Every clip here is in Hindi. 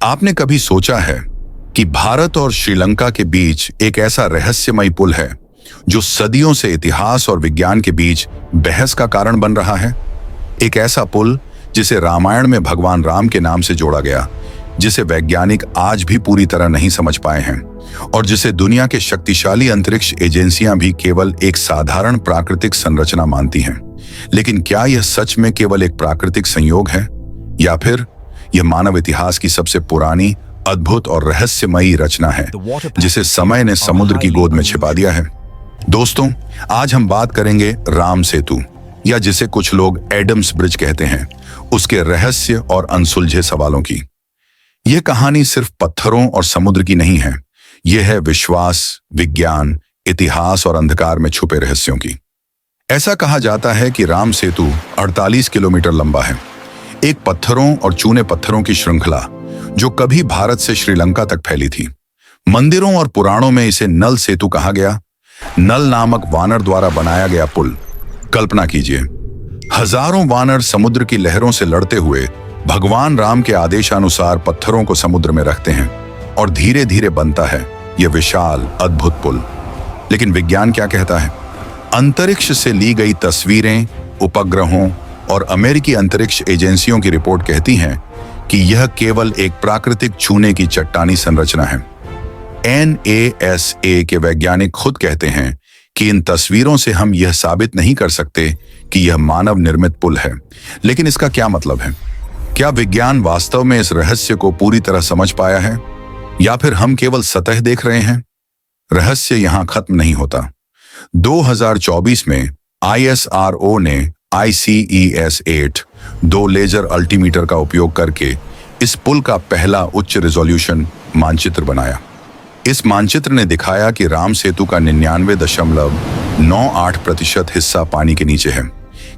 आपने कभी सोचा है कि भारत और श्रीलंका के बीच एक ऐसा रहस्यमयी पुल है जो सदियों से इतिहास और विज्ञान के बीच बहस का कारण बन रहा है? एक ऐसा पुल जिसे रामायण में भगवान राम के नाम से जोड़ा गया, जिसे वैज्ञानिक आज भी पूरी तरह नहीं समझ पाए हैं और जिसे दुनिया के शक्तिशाली अंतरिक्ष एजेंसियां भी केवल एक साधारण प्राकृतिक संरचना मानती हैं। लेकिन क्या यह सच में केवल एक प्राकृतिक संयोग है या फिर यह मानव इतिहास की सबसे पुरानी, अद्भुत और रहस्यमयी रचना है जिसे समय ने समुद्र की गोद में छिपा दिया है? दोस्तों, आज हम बात करेंगे राम सेतु, या जिसे कुछ लोग एडम्स ब्रिज कहते हैं, उसके रहस्य और अनसुलझे सवालों की। यह कहानी सिर्फ पत्थरों और समुद्र की नहीं है, यह है विश्वास, विज्ञान, इतिहास और अंधकार में छुपे रहस्यों की। ऐसा कहा जाता है कि राम सेतु 48 किलोमीटर लंबा है, एक पत्थरों और चूने पत्थरों की श्रृंखला जो कभी भारत से श्रीलंका तक फैली थी। मंदिरों और पुराणों में इसे नल सेतु कहा गया। नल नामक वानर द्वारा बनाया गया पुल। कल्पना कीजिए, हजारों वानर समुद्र की लहरों से लड़ते हुए भगवान राम के आदेशानुसार पत्थरों को समुद्र में रखते हैं और धीरे धीरे बनता है यह विशाल, अद्भुत पुल। लेकिन विज्ञान क्या कहता है? अंतरिक्ष से ली गई तस्वीरें, उपग्रहों और अमेरिकी अंतरिक्ष एजेंसियों की रिपोर्ट कहती हैं कि यह केवल एक प्राकृतिक चूने की चट्टानी संरचना है। NASA के वैज्ञानिक खुद कहते हैं कि इन तस्वीरों से हम यह साबित नहीं कर सकते कि यह मानव निर्मित पुल है। लेकिन इसका क्या मतलब है? क्या विज्ञान वास्तव में इस रहस्य को पूरी तरह समझ पाया है या फिर हम केवल सतह देख रहे हैं? रहस्य यहां खत्म नहीं होता। 2024 में ISRO ने ICES-8 2 लेजर अल्टीमीटर का उपयोग करके इस पुल का पहला उच्च रिजोल्यूशन मानचित्र बनाया। इस मानचित्र ने दिखाया कि राम सेतु का 99.98% हिस्सा पानी के नीचे है।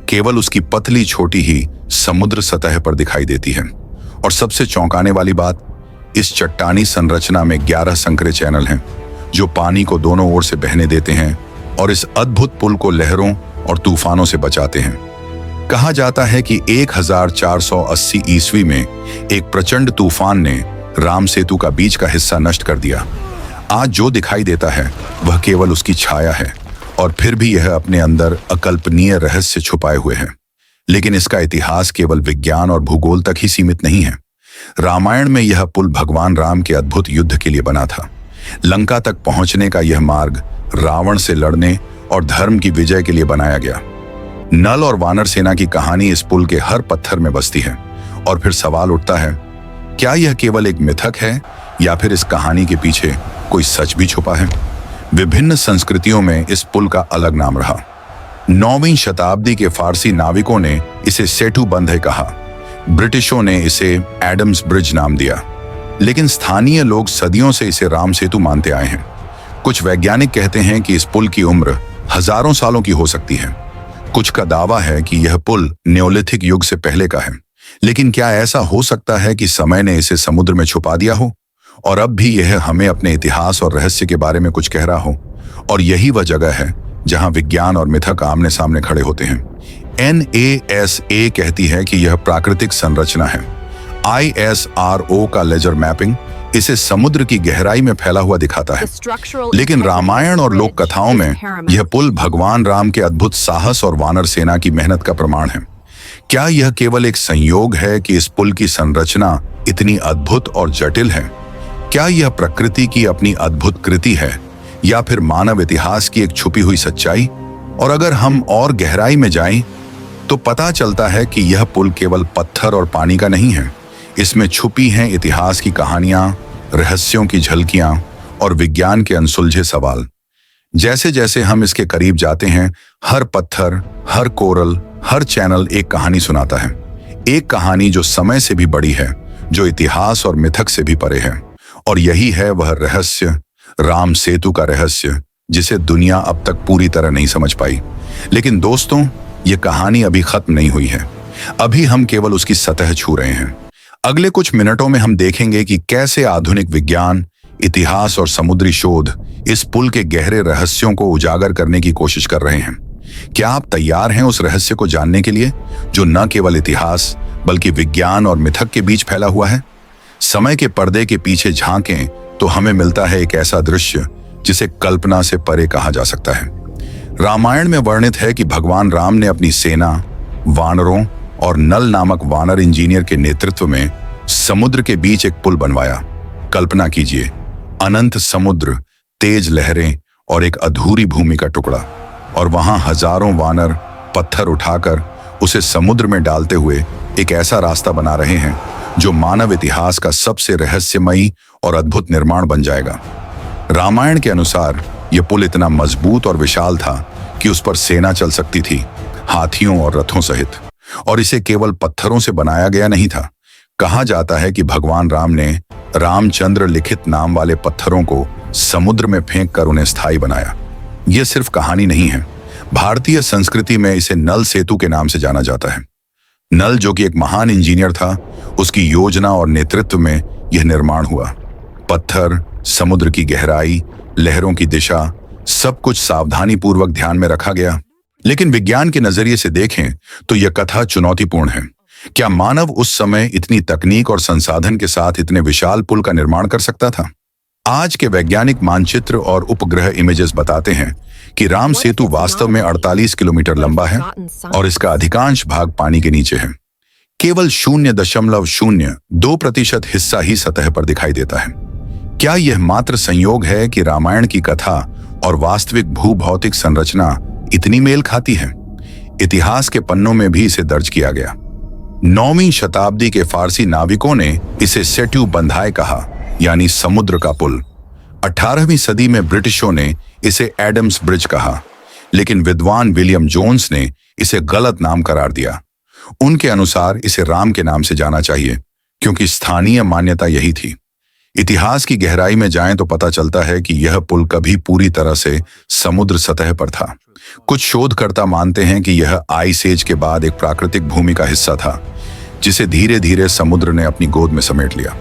केवल उसकी पतली छोटी ही समुद्र सतह पर दिखाई देती है। और सबसे चौंकाने वाली बात, इस चट्टानी संरचना में 11 संकरे चैनल हैं जो पानी को दोनों ओर से बहने देते हैं और इस अद्भुत पुल को लहरों और तूफानों से बचाते हैं। कहा जाता है कि 1480 ईस्वी में एक प्रचंड तूफान ने राम सेतु का बीच का हिस्सा नष्ट कर दिया। आज जो दिखाई देता है वह केवल उसकी छाया है और फिर भी यह अपने अंदर अकल्पनीय रहस्य छुपाए हुए है। लेकिन इसका इतिहास केवल विज्ञान और भूगोल तक ही सीमित नहीं है। रामायण में यह पुल भगवान राम के अद्भुत युद्ध के लिए बना था। लंका तक पहुंचने का यह मार्ग रावण से लड़ने और धर्म की विजय के लिए बनाया गया। नल और वानर सेना की कहानी इस पुल के हर पत्थर में बसती है। और फिर सवाल उठता है, क्या यह केवल एक मिथक है या फिर इस कहानी के पीछे कोई सच भी छुपा है? विभिन्न संस्कृतियों में इस पुल का अलग नाम रहा। 9वीं शताब्दी के फारसी नाविकों ने इसे सेतु बंधे कहा। ब्रिटिशों ने इसे एडम्स ब्रिज नाम दिया। लेकिन स्थानीय लोग सदियों से इसे राम सेतु मानते आए हैं। कुछ वैज्ञानिक कहते हैं कि इस पुल की उम्र हजारों सालों की हो सकती है। कुछ का दावा है कि यह पुल नियोलिथिक युग से पहले का है। लेकिन क्या ऐसा हो सकता है कि समय ने इसे समुद्र में छुपा दिया हो और अब भी यह हमें अपने इतिहास और रहस्य के बारे में कुछ कह रहा हो? और यही वह जगह है जहां विज्ञान और मिथक आमने सामने खड़े होते हैं। NASA कहती है कि यह प्राकृतिक संरचना है। ISRO का लेजर मैपिंग इसे समुद्र की गहराई में फैला हुआ दिखाता है। लेकिन रामायण और लोक कथाओं में यह पुल भगवान राम के अद्भुत साहस और वानर सेना की मेहनत का प्रमाण है। क्या यह केवल एक संयोग है कि इस पुल की संरचना इतनी अद्भुत और जटिल है? क्या यह प्रकृति की अपनी अद्भुत कृति है या फिर मानव इतिहास की एक छुपी हुई सच्चाई? और अगर हम और गहराई में जाएं, तो पता चलता है कि यह पुल केवल पत्थर और पानी का नहीं है। इसमें छुपी हैं इतिहास की कहानियां, रहस्यों की झलकियां और विज्ञान के अनसुलझे सवाल। जैसे जैसे हम इसके करीब जाते हैं, हर पत्थर, हर कोरल, हर चैनल एक कहानी सुनाता है। एक कहानी जो समय से भी बड़ी है, जो इतिहास और मिथक से भी परे है। और यही है वह रहस्य, राम सेतु का रहस्य, जिसे दुनिया अब तक पूरी तरह नहीं समझ पाई। लेकिन दोस्तों, ये कहानी अभी खत्म नहीं हुई है। अभी हम केवल उसकी सतह छू रहे हैं। अगले कुछ मिनटों में हम देखेंगे कि कैसे आधुनिक विज्ञान, इतिहास और समुद्री शोध इस पुल के गहरे रहस्यों को उजागर करने की कोशिश कर रहे हैं। क्या आप तैयार हैं उस रहस्य को जानने के लिए जो न केवल इतिहास बल्कि विज्ञान और मिथक के बीच फैला हुआ है? समय के पर्दे के पीछे झांकें तो हमें मिलता है एक ऐसा दृश्य जिसे कल्पना से परे कहा जा सकता है। रामायण में वर्णित है कि भगवान राम ने अपनी सेना, वानरों और नल नामक वानर इंजीनियर के नेतृत्व में समुद्र के बीच एक पुल बनवाया। कल्पना कीजिए, अनंत समुद्र, तेज लहरें और एक अधूरी भूमि का टुकड़ा, और वहां हजारों वानर पत्थर उठाकर उसे समुद्र में डालते हुए एक ऐसा रास्ता बना रहे हैं जो मानव इतिहास का सबसे रहस्यमयी और अद्भुत निर्माण बन जाएगा। रामायण के अनुसार यह पुल इतना मजबूत और विशाल था कि उस पर सेना चल सकती थी, हाथियों और रथों सहित। और इसे केवल पत्थरों से बनाया गया नहीं था। कहा जाता है कि भगवान राम ने रामचंद्र लिखित नाम वाले पत्थरों को समुद्र में फेंक कर उन्हें स्थायी बनाया। यह सिर्फ कहानी नहीं है। भारतीय संस्कृति में इसे नल सेतु के नाम से जाना जाता है। नल, जो कि एक महान इंजीनियर था, उसकी योजना और नेतृत्व में यह निर्माण हुआ। पत्थर, समुद्र की गहराई, लहरों की दिशा, सब कुछ सावधानी पूर्वक ध्यान में रखा गया। लेकिन विज्ञान के नजरिए से देखें तो यह कथा चुनौतीपूर्ण है। क्या मानव उस समय इतनी तकनीक और संसाधन के साथ इतने विशाल पुल का निर्माण कर सकता था? आज के वैज्ञानिक मानचित्र और उपग्रह इमेजेस बताते हैं कि राम सेतु वास्तव में 48 किलोमीटर लंबा है और इसका अधिकांश भाग पानी के नीचे है। केवल 0.02% हिस्सा ही सतह पर दिखाई देता है। क्या यह मात्र संयोग है कि रामायण की कथा और वास्तविक भूभौतिक संरचना इतनी मेल खाती है? इतिहास के पन्नों में भी इसे दर्ज किया गया। 9वीं शताब्दी के फारसी नाविकों ने इसे सेट्यू बंधाए कहा, यानी समुद्र का पुल। 18वीं सदी में ब्रिटिशों ने इसे एडम्स ब्रिज कहा, लेकिन विद्वान विलियम जोन्स ने इसे गलत नाम करार दिया। उनके अनुसार इसे राम के नाम से जाना चाहिए, क्योंकि स्थानीय मान्यता यही थी। इतिहास की गहराई में जाएं तो पता चलता है कि यह पुल कभी पूरी तरह से समुद्र सतह पर था। कुछ शोधकर्ता मानते हैं कि यह आइस एज के बाद एक प्राकृतिक भूमि का हिस्सा था, जिसे धीरे धीरे समुद्र ने अपनी गोद में समेट लिया।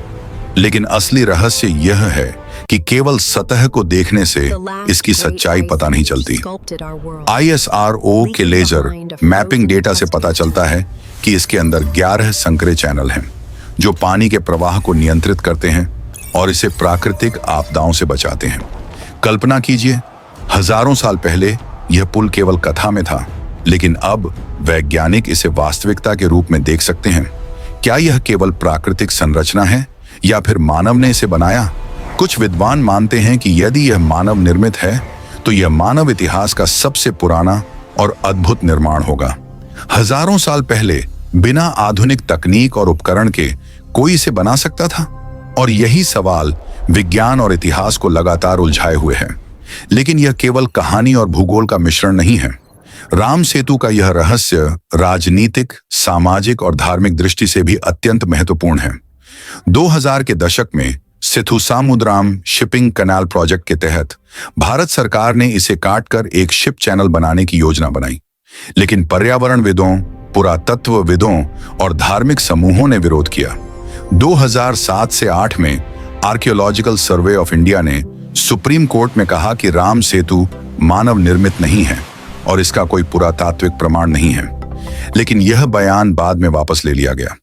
लेकिन असली रहस्य यह है कि केवल सतह को देखने से इसकी सच्चाई पता नहीं चलती। ISRO के लेजर मैपिंग डेटा से पता चलता है कि इसके अंदर 11 संकरे चैनल हैं, जो पानी के प्रवाह को नियंत्रित करते हैं और इसे प्राकृतिक आपदाओं से बचाते हैं। कल्पना कीजिए, हजारों साल पहले यह पुल केवल कथा में था, लेकिन अब वैज्ञानिक इसे वास्तविकता के रूप में देख सकते हैं। क्या यह केवल प्राकृतिक संरचना है या फिर मानव ने इसे बनाया? कुछ विद्वान मानते हैं कि यदि यह मानव निर्मित है तो यह मानव इतिहास का सबसे पुराना और अद्भुत निर्माण होगा। हजारों साल पहले बिना आधुनिक तकनीक और उपकरण के कोई इसे बना सकता था? और यही सवाल विज्ञान और इतिहास को लगातार उलझाए हुए है। लेकिन यह केवल कहानी और भूगोल का मिश्रण नहीं है। राम सेतु का यह रहस्य राजनीतिक, सामाजिक और धार्मिक दृष्टि से भी अत्यंत महत्वपूर्ण है। 2000 के दशक में सेथुसामुद्राम शिपिंग कैनाल प्रोजेक्ट के तहत भारत सरकार ने इसे काटकर एक शिप चैनल बनाने की योजना बनाई, लेकिन पर्यावरणविदों, पुरातत्वविदों और धार्मिक समूहों ने विरोध किया। 2007 से 8 में आर्कियोलॉजिकल सर्वे ऑफ इंडिया ने सुप्रीम कोर्ट में कहा कि राम सेतु मानव निर्मित नहीं है और इसका कोई पुरातात्विक प्रमाण नहीं है, लेकिन यह बयान बाद में वापस ले लिया गया।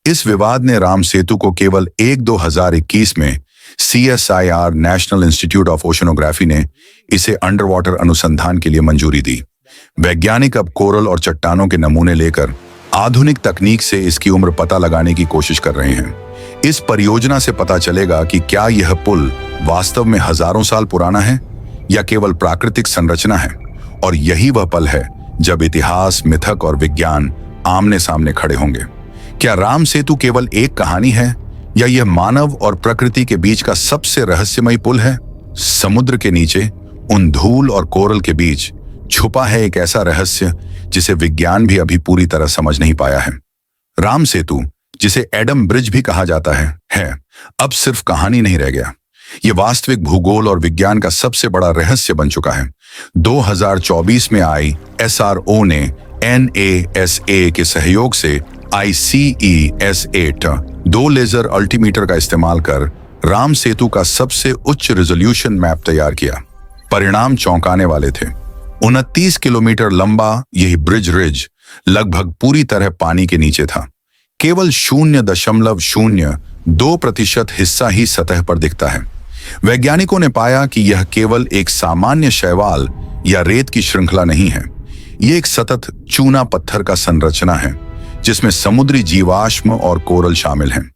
इस विवाद ने राम सेतु को केवल 2021 में CSIR national institute of oceanography ने इसे अंडर वाटर अनुसंधान के लिए मंजूरी दी। वैज्ञानिक अब कोरल और चट्टानों के नमूने लेकर आधुनिक तकनीक से इसकी उम्र पता लगाने की कोशिश कर रहे हैं। इस परियोजना से पता चलेगा कि क्या यह पुल वास्तव में हजारों साल पुराना है या केवल प्राकृतिक संरचना है। और यही वह पल है जब इतिहास, मिथक और विज्ञान आमने सामने खड़े होंगे। क्या राम सेतु केवल एक कहानी है या यह मानव और प्रकृति के बीच का सबसे रहस्यमयी पुल है? समुद्र के नीचे, उन धूल और कोरल के बीच छुपा है एक ऐसा रहस्य जिसे विज्ञान भी अभी पूरी तरह समझ नहीं पाया है। राम सेतु, जिसे एडम ब्रिज भी कहा जाता है अब सिर्फ कहानी नहीं रह गया। यह वास्तविक भूगोल और विज्ञान का सबसे बड़ा रहस्य बन चुका है। 2024 में आई SRO ने NASA के सहयोग से ICES-8 2 लेजर अल्टीमीटर का इस्तेमाल कर राम सेतु का सबसे उच्च रेजोल्यूशन मैप तैयार किया। परिणाम चौंकाने वाले थे। 29 किलोमीटर लंबा यह ब्रिज रिज लगभग पूरी तरह पानी के नीचे था। केवल 2% हिस्सा ही सतह पर दिखता है। वैज्ञानिकों ने पाया कि यह केवल एक सामान्य शैवाल या रेत की श्रृंखला नहीं है। यह एक सतत चूना पत्थर का संरचना है जिसमें समुद्री जीवाश्म और कोरल शामिल हैं।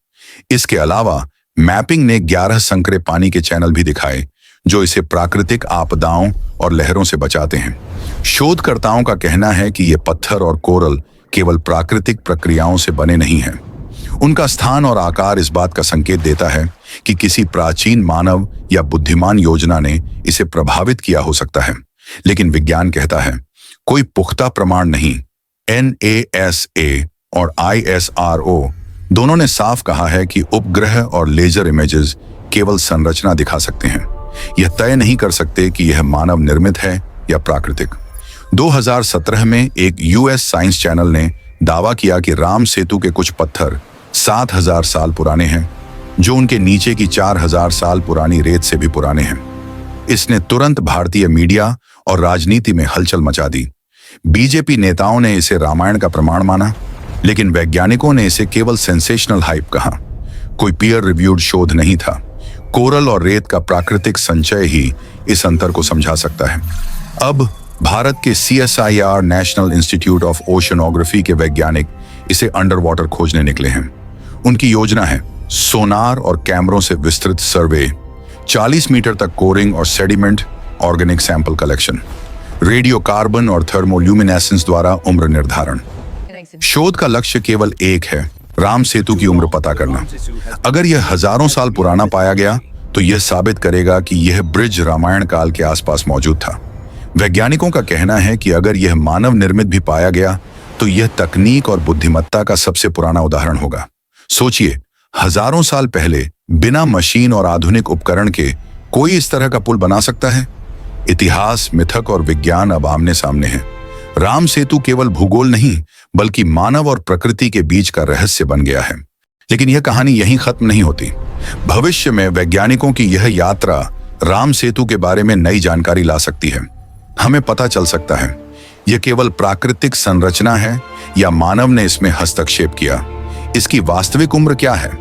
इसके अलावा मैपिंग ने 11 संकरे पानी के चैनल भी दिखाए जो इसे प्राकृतिक आपदाओं और लहरों से बचाते हैं। शोधकर्ताओं का कहना है कि ये पत्थर और कोरल केवल प्राकृतिक प्रक्रियाओं से बने नहीं हैं। उनका स्थान और आकार इस बात का संकेत देता है कि किसी प्राचीन मानव या बुद्धिमान योजना ने इसे प्रभावित किया हो सकता है। लेकिन विज्ञान कहता है कोई पुख्ता प्रमाण नहीं। NASA और ISRO दोनों ने साफ कहा है कि उपग्रह और लेजर इमेजेस केवल संरचना दिखा सकते हैं। यह तय नहीं कर सकते कि यह मानव निर्मित है या प्राकृतिक। 2017 में एक US साइंस चैनल ने दावा किया कि राम सेतु के कुछ पत्थर 7000 साल पुराने हैं, जो उनके नीचे की 4000 साल पुरानी रेत से भी पुराने हैं। इसने तुरंत भारतीय मीडिया और राजनीति में हलचल मचा दी। बीजेपी नेताओं ने इसे रामायण का प्रमाण माना, लेकिन वैज्ञानिकों ने इसे केवल सेंसेशनल हाइप कहा। कोई पीयर रिव्यूड शोध नहीं था। कोरल और रेत का प्राकृतिक संचय ही इस अंतर को समझा सकता है। अब भारत के CSIR national institute of oceanography के वैज्ञानिक इसे अंडर वाटर खोजने निकले हैं। उनकी योजना है सोनार और कैमरों से विस्तृत सर्वे, 40 मीटर तक कोरिंग और sediment organic sample collection, radio carbon और थर्मोल्यूमिनेसेंस द्वारा उम्र निर्धारण। शोध का लक्ष्य केवल एक है, राम सेतु की उम्र पता करना। अगर यह हजारों साल पुराना पाया गया तो यह साबित करेगा कि यह ब्रिज रामायण काल के आसपास मौजूद था। वैज्ञानिकों का कहना है कि अगर यह मानव निर्मित भी पाया गया तो यह तकनीक और बुद्धिमत्ता का सबसे पुराना उदाहरण होगा। सोचिए, हजारों साल पहले बिना मशीन और आधुनिक उपकरण के कोई इस तरह का पुल बना सकता है? इतिहास, मिथक और विज्ञान अब आमने सामने हैं। राम सेतु केवल भूगोल नहीं बल्कि मानव और प्रकृति के बीच का रहस्य बन गया है। लेकिन यह कहानी यहीं खत्म नहीं होती। भविष्य में वैज्ञानिकों की यह यात्रा राम सेतु के बारे में नई जानकारी ला सकती है। हमें पता चल सकता है यह केवल प्राकृतिक संरचना है या मानव ने इसमें हस्तक्षेप किया। इसकी वास्तविक उम्र क्या है?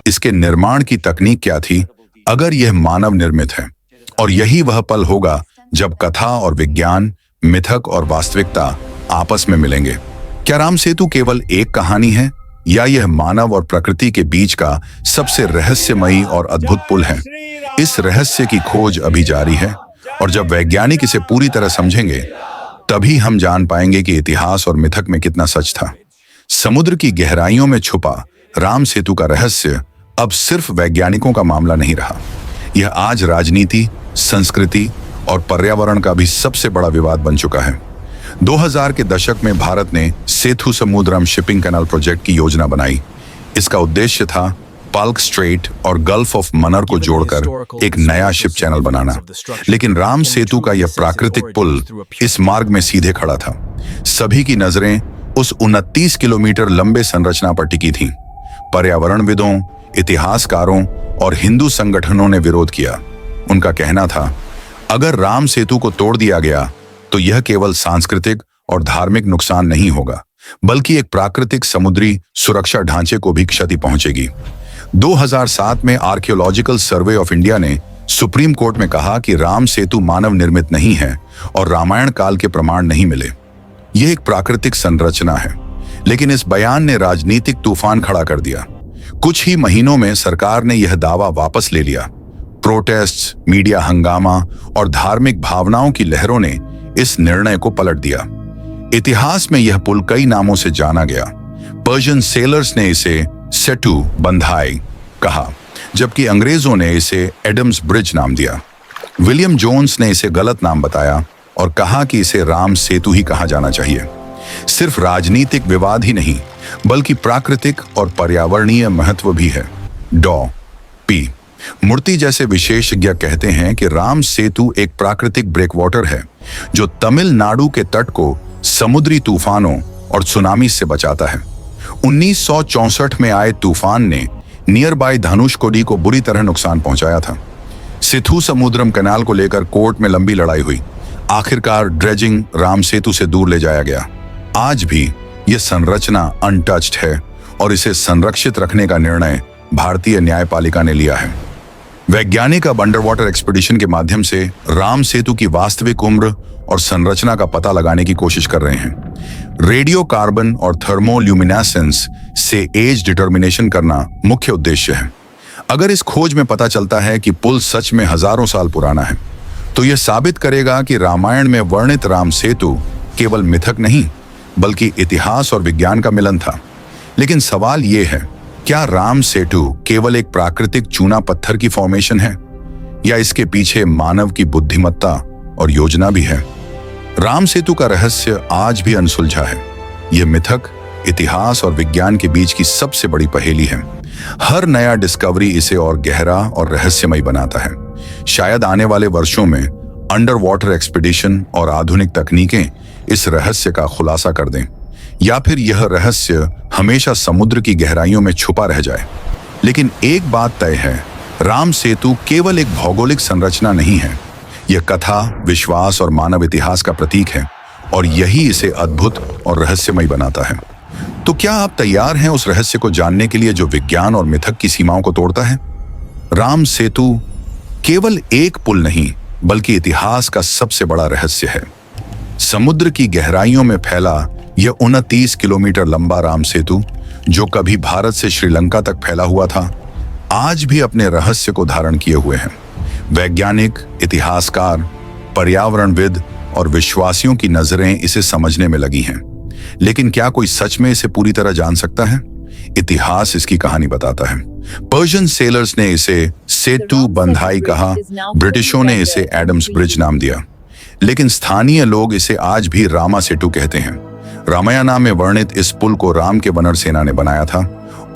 इसके निर्माण की तकनीक क्या थी अगर यह मानव निर्मित है? और यही वह पल होगा जब कथा और विज्ञान, मिथक और वास्तविकता आपस में मिलेंगे। क्या राम सेतु केवल एक कहानी है या यह मानव और प्रकृति के बीच का सबसे रहस्यमयी और अद्भुत पुल है? इस रहस्य की खोज अभी जारी है और जब वैज्ञानिक इसे पूरी तरह समझेंगे तभी हम जान पाएंगे कि इतिहास और मिथक में कितना सच था। समुद्र की गहराइयों में छुपा राम सेतु का रहस्य अब सिर्फ वैज्ञानिकों का मामला नहीं रहा। यह आज राजनीति, संस्कृति और पर्यावरण का भी सबसे बड़ा विवाद बन चुका है। 2000 के दशक में भारत ने सेतु समुद्रम शिपिंग कैनाल प्रोजेक्ट की योजना बनाई। इसका उद्देश्य था पल्क स्ट्रेट और गल्फ ऑफ मन्नार को जोड़कर एक नया शिप चैनल बनाना। लेकिन राम सेतु का यह प्राकृतिक पुल इस मार्ग में सीधे खड़ा था। सभी की नजरें उस 29 किलोमीटर लंबे संरचना पर टिकी थीं। पर्यावरणविदों, इतिहासकारों और हिंदू संगठनों ने विरोध किया। उनका कहना था अगर राम सेतु को तोड़ दिया गया तो यह केवल सांस्कृतिक और धार्मिक नुकसान नहीं होगा बल्कि एक प्राकृतिक समुद्री सुरक्षा ढांचे को भी क्षति पहुंचेगी। 2007 में आर्कियोलॉजिकल सर्वे ऑफ इंडिया ने सुप्रीम कोर्ट में कहा कि राम सेतु मानव निर्मित नहीं है और रामायण काल के प्रमाण नहीं मिले। यह एक प्राकृतिक संरचना है। लेकिन इस बयान ने राजनीतिक तूफान खड़ा कर दिया। कुछ ही महीनों में सरकार ने यह दावा वापस ले लिया। प्रोटेस्ट, मीडिया हंगामा और धार्मिक भावनाओं की लहरों ने इस निर्णय को पलट दिया। इतिहास में यह पुल कई नामों से जाना गया। पर्शियन सेलर्स ने इसे सेतु बंधाई कहा, जबकि अंग्रेजों ने इसे एडम्स ब्रिज नाम दिया। विलियम जोन्स ने इसे गलत नाम बताया और कहा कि इसे राम सेतु ही कहा जाना चाहिए। सिर्फ राजनीतिक विवाद ही नहीं बल्कि प्राकृतिक और पर्यावरणीय महत्व भी है। पी मूर्ति जैसे विशेषज्ञ कहते हैं कि राम सेतु एक प्राकृतिक ब्रेकवाटर है जो तमिलनाडु के तट को समुद्री तूफानों और सुनामी से बचाता है। 1964 में आए तूफान ने नियर बाय धनुषकोडी को बुरी तरह नुकसान पहुंचाया था। सेतु समुद्रम कैनाल को लेकर कोर्ट में लंबी लड़ाई हुई। आखिरकार ड्रेजिंग राम सेतु से दूर ले जाया गया। आज भी यह संरचना अनटच्ड है और इसे संरक्षित रखने का निर्णय भारतीय न्यायपालिका ने लिया है। वैज्ञानिक अब अंडर वाटर एक्सपीडिशन के माध्यम से राम सेतु की वास्तविक उम्र और संरचना का पता लगाने की कोशिश कर रहे हैं। रेडियो कार्बन और थर्मोल्यूमिनेसेंस से एज डिटर्मिनेशन करना मुख्य उद्देश्य है। अगर इस खोज में पता चलता है कि पुल सच में हजारों साल पुराना है, तो यह साबित करेगा कि रामायण में वर्णित राम सेतु केवल मिथक नहीं, बल्कि इतिहास और विज्ञान का मिलन था। लेकिन सवाल यह है, क्या राम सेतु केवल एक प्राकृतिक चूना पत्थर की फॉर्मेशन है, या इसके पीछे मानव की बुद्धिमत्ता और योजना भी है? राम सेतु का रहस्य आज भी अनसुलझा है। यह मिथक, इतिहास और विज्ञान के बीच की सबसे बड़ी पहेली है। हर नया डिस्कवरी इसे और गहरा और रहस्यमय बनाता है। शायद आने वाले वर्षों में अंडर वाटर एक्सपीडिशन और आधुनिक तकनीकें इस रहस्य का खुलासा कर दें, या फिर यह रहस्य हमेशा समुद्र की गहराइयों में छुपा रह जाए। लेकिन एक बात तय है, राम सेतु केवल एक भौगोलिक संरचना नहीं है। यह कथा, विश्वास और मानव इतिहास का प्रतीक है, और यही इसे अद्भुत और रहस्यमय बनाता है। तो क्या आप तैयार हैं उस रहस्य को जानने के लिए जो विज्ञान और मिथक की सीमाओं को तोड़ता है? राम सेतु केवल एक पुल नहीं, बल्कि इतिहास का सबसे बड़ा रहस्य है। समुद्र की गहराइयों में फैला यह 29 किलोमीटर लंबा राम सेतु, जो कभी भारत से श्रीलंका तक फैला हुआ था, आज भी अपने रहस्य को धारण किए हुए हैं। वैज्ञानिक, इतिहासकार, पर्यावरणविद और विश्वासियों की नजरें इसे समझने में लगी हैं। लेकिन क्या कोई सच में इसे पूरी तरह जान सकता है? इतिहास इसकी कहानी बताता है। पर्शियन सेलर्स ने इसे सेतु बंधाई कहा, ब्रिटिशों ने इसे एडम्स ब्रिज नाम दिया, लेकिन स्थानीय लोग इसे आज भी रामा सेतु कहते हैं। रामायण में वर्णित इस पुल को राम के वानर सेना ने बनाया था,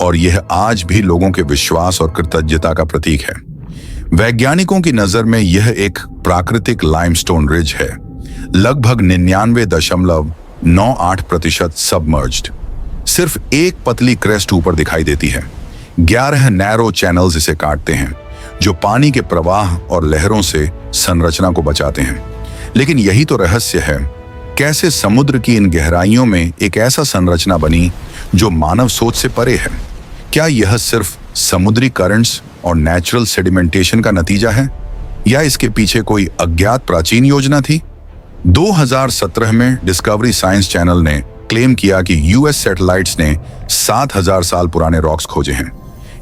और यह आज भी लोगों के विश्वास और कृतज्ञता का प्रतीक है। वैज्ञानिकों की नजर में यह एक प्राकृतिक लाइमस्टोन रिज है, लगभग 99.98% सबमर्ज्ड। सिर्फ एक पतली क्रेस्ट ऊपर दिखाई देती है। 11 नैरो चैनल्स इसे काटते हैं, जो पानी के प्रवाह और लहरों से संरचना को बचाते हैं। लेकिन यही तो रहस्य है, कैसे समुद्र की इन गहराइयों में एक ऐसा संरचना बनी जो मानव सोच से परे है? क्या यह सिर्फ समुद्री करंट्स और नेचुरल सेडिमेंटेशन का नतीजा है, या इसके पीछे कोई अज्ञात प्राचीन योजना थी? 2017 में डिस्कवरी साइंस चैनल ने क्लेम किया कि यूएस सैटेलाइट्स ने 7000 साल पुराने रॉक्स खोजे हैं।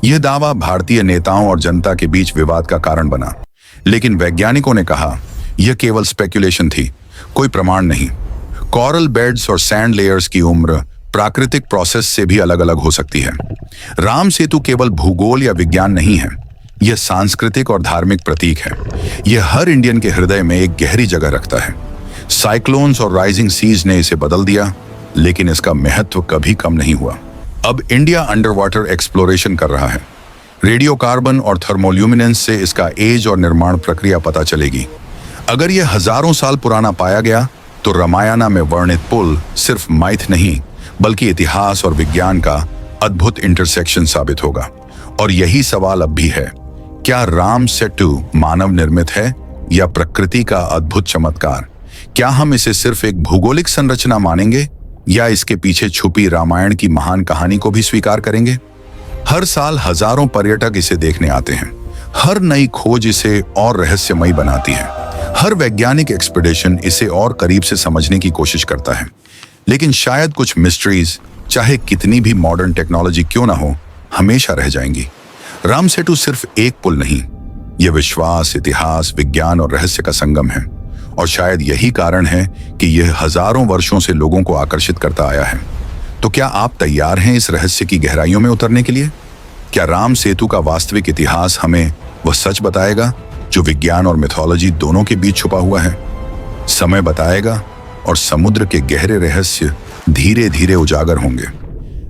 यह दावा भारतीय नेताओं और जनता के बीच विवाद का कारण बना, लेकिन वैज्ञानिकों ने कहा यह केवल स्पेकुलेशन थी, कोई प्रमाण नहीं। कोरल बेड्स और सैंड लेयर्स की उम्र प्राकृतिक प्रोसेस से भी अलग अलग हो सकती है। राम सेतु केवल भूगोल या विज्ञान नहीं है, यह सांस्कृतिक और धार्मिक प्रतीक है। यह हर इंडियन के हृदय में एक गहरी जगह रखता है। साइक्लोन्स और राइजिंग सीज ने इसे बदल दिया, लेकिन इसका महत्व कभी कम नहीं हुआ। अब इंडिया अंडर वाटर एक्सप्लोरेशन कर रहा है। रेडियो कार्बन और थर्मोल्यूमिनेंस से इसका एज और निर्माण प्रक्रिया पता चलेगी। अगर यह हजारों साल पुराना पाया गया, तो रामायण में वर्णित पुल सिर्फ माइथ नहीं, बल्कि इतिहास और विज्ञान का अद्भुत इंटरसेक्शन साबित होगा। और यही सवाल अब भी है, क्या राम सेतु मानव निर्मित है या प्रकृति का अद्भुत चमत्कार? क्या हम इसे सिर्फ एक भौगोलिक संरचना मानेंगे, या इसके पीछे छुपी रामायण की महान कहानी को भी स्वीकार करेंगे? हर साल हजारों पर्यटक इसे देखने आते हैं। हर नई खोज इसे और रहस्यमयी बनाती है। हर वैज्ञानिक एक्सपीडिशन इसे और करीब से समझने की कोशिश करता है। लेकिन शायद कुछ मिस्ट्रीज, चाहे कितनी भी मॉडर्न टेक्नोलॉजी क्यों ना हो, हमेशा रह जाएंगी। राम सेतु सिर्फ एक पुल नहीं, यह विश्वास, इतिहास, विज्ञान और रहस्य का संगम है। और शायद यही कारण है कि यह हजारों वर्षों से लोगों को आकर्षित करता आया है। तो क्या आप तैयार हैं इस रहस्य की गहराइयों में उतरने के लिए? क्या राम सेतु का वास्तविक इतिहास हमें वह सच बताएगा जो विज्ञान और मिथोलॉजी दोनों के बीच छुपा हुआ है? समय बताएगा, और समुद्र के गहरे रहस्य धीरे धीरे उजागर होंगे।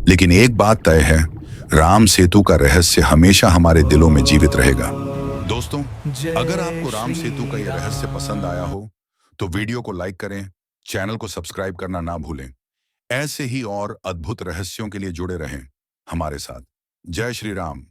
लेकिन एक बात तय है, राम सेतु का रहस्य हमेशा हमारे दिलों में जीवित रहेगा। दोस्तों, अगर आपको राम सेतु का यह रहस्य पसंद आया हो, तो वीडियो को लाइक करें, चैनल को सब्सक्राइब करना ना भूलें। ऐसे ही और अद्भुत रहस्यों के लिए जुड़े रहें हमारे साथ। जय श्री राम।